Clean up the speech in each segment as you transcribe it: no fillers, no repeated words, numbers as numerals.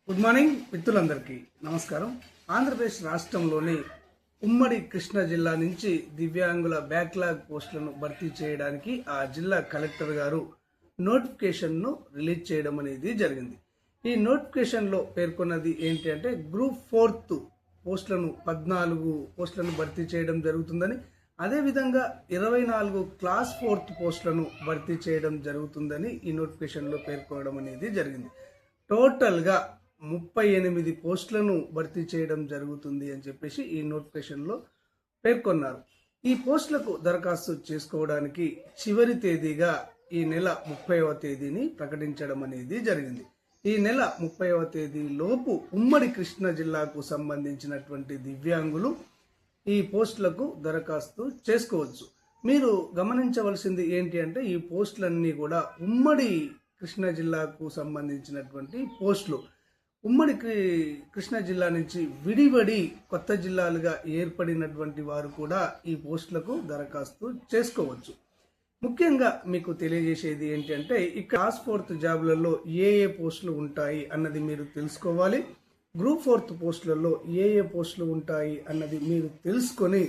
Good morning మిత్రులందరికీ నమస్కారం. ఆంధ్రప్రదేశ్ రాష్ట్రంలోని ఉమ్మడి కృష్ణా జిల్లా నుంచి దివ్యాంగుల బ్యాక్లాగ్ పోస్టులను భర్తీ చేయడానికి ఆ జిల్లా కలెక్టర్ గారు నోటిఫికేషన్ను రిలీజ్ చేయడం అనేది జరిగింది. ఈ నోటిఫికేషన్లో పేర్కొన్నది ఏంటి అంటే గ్రూప్ 4 పోస్టులను 14 పోస్టులను భర్తీ చేయడం జరుగుతుందని, అదేవిధంగా 24 క్లాస్ 4 పోస్టులను భర్తీ చేయడం జరుగుతుందని ఈ నోటిఫికేషన్లో పేర్కొనడం అనేది జరిగింది. టోటల్గా 38 పోస్టులను భర్తీ చేయడం జరుగుతుంది అని చెప్పేసి ఈ నోటిఫికేషన్లో పేర్కొన్నారు. ఈ పోస్టులకు దరఖాస్తు చేసుకోవడానికి చివరి తేదీగా ఈ నెల 30వ తేదీని ప్రకటించడం అనేది జరిగింది. ఈ నెల 30వ తేదీ లోపు ఉమ్మడి కృష్ణా జిల్లాకు సంబంధించినటువంటి దివ్యాంగులు ఈ పోస్టులకు దరఖాస్తు చేసుకోవచ్చు. మీరు గమనించవలసింది ఏంటి అంటే ఈ పోస్టులన్నీ కూడా ఉమ్మడి కృష్ణా జిల్లాకు సంబంధించినటువంటి పోస్టులు. ఉమ్మడి కృష్ణా జిల్లా నుంచి విడివడి కొత్త జిల్లాలుగా ఏర్పడినటువంటి వారు కూడా ఈ పోస్టులకు దరఖాస్తు చేసుకోవచ్చు. ముఖ్యంగా మీకు తెలియజేసేది ఏంటి అంటే ఈ క్లాస్ 4 జాబ్లలో ఏ పోస్టులు ఉంటాయి అన్నది మీరు తెలుసుకోవాలి. గ్రూప్ 4 పోస్టులలో ఏ పోస్టులు ఉంటాయి అన్నది మీరు తెలుసుకొని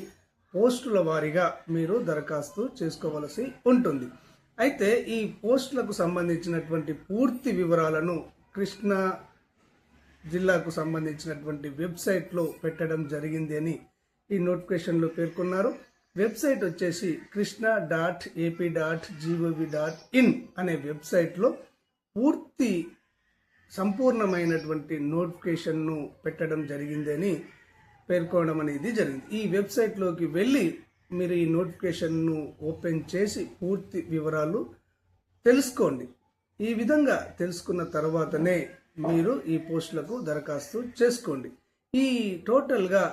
పోస్టుల వారీగా మీరు దరఖాస్తు చేసుకోవలసి ఉంటుంది. అయితే ఈ పోస్టులకు సంబంధించినటువంటి పూర్తి వివరాలను కృష్ణా జిల్లాకు సంబంధించినటువంటి వెబ్సైట్లో పెట్టడం జరిగింది అని ఈ నోటిఫికేషన్లో పేర్కొన్నారు. వెబ్సైట్ వచ్చేసి krishna.ap.gov.in అనే వెబ్సైట్లో పూర్తి సంపూర్ణమైనటువంటి నోటిఫికేషన్ను పెట్టడం జరిగింది అని పేర్కొనడం అనేది జరిగింది. ఈ వెబ్సైట్లోకి వెళ్ళి మీరు ఈ నోటిఫికేషన్ను ఓపెన్ చేసి పూర్తి వివరాలు తెలుసుకోండి. ఈ విధంగా తెలుసుకున్న తర్వాతనే మీరు ఈ పోస్టులకు దరఖాస్తు చేసుకోండి. ఈ టోటల్గా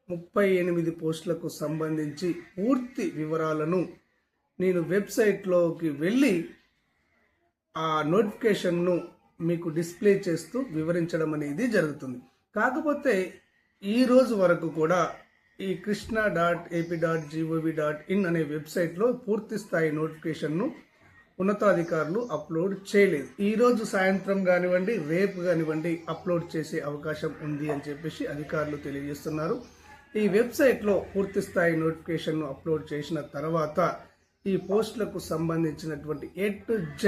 38 పోస్టులకు సంబంధించి పూర్తి వివరాలను నేను వెబ్సైట్లోకి వెళ్ళి ఆ నోటిఫికేషన్ను మీకు డిస్ప్లే చేస్తూ వివరించడం అనేది జరుగుతుంది. కాకపోతే ఈ రోజు వరకు కూడా ఈ krishna.ap.gov.in అనే వెబ్సైట్లో పూర్తి స్థాయి నోటిఫికేషన్ను ఉన్నతాధికారులు అప్లోడ్ చేయలేదు. ఈ రోజు సాయంత్రం కానివ్వండి, రేపు కానివ్వండి అప్లోడ్ చేసే అవకాశం ఉంది అని చెప్పేసి అధికారులు తెలియజేస్తున్నారు. ఈ వెబ్సైట్లో పూర్తి స్థాయి నోటిఫికేషన్ను అప్లోడ్ చేసిన తర్వాత ఈ పోస్టులకు సంబంధించినటువంటి A to Z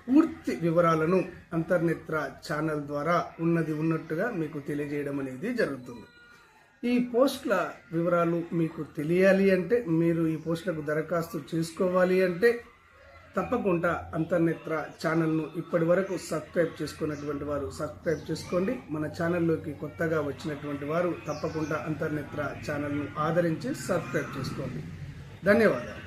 పూర్తి వివరాలను అంతర్నేత్ర ఛానల్ ద్వారా ఉన్నట్టుగా మీకు తెలియజేయడం అనేది జరుగుతుంది. ఈ పోస్టుల వివరాలు మీకు తెలియాలి అంటే, మీరు ఈ పోస్టులకు దరఖాస్తు చేసుకోవాలి అంటే తప్పకుండా అంతర్నేత్ర ఛానల్ను ఇప్పటి వరకు సబ్స్క్రైబ్ చేసుకున్నటువంటి వారు సబ్స్క్రైబ్ చేసుకోండి. మన ఛానల్లోకి కొత్తగా వచ్చినటువంటి వారు తప్పకుండా అంతర్నేత్ర ఛానల్ను ఆదరించి సబ్స్క్రైబ్ చేసుకోండి. ధన్యవాదాలు.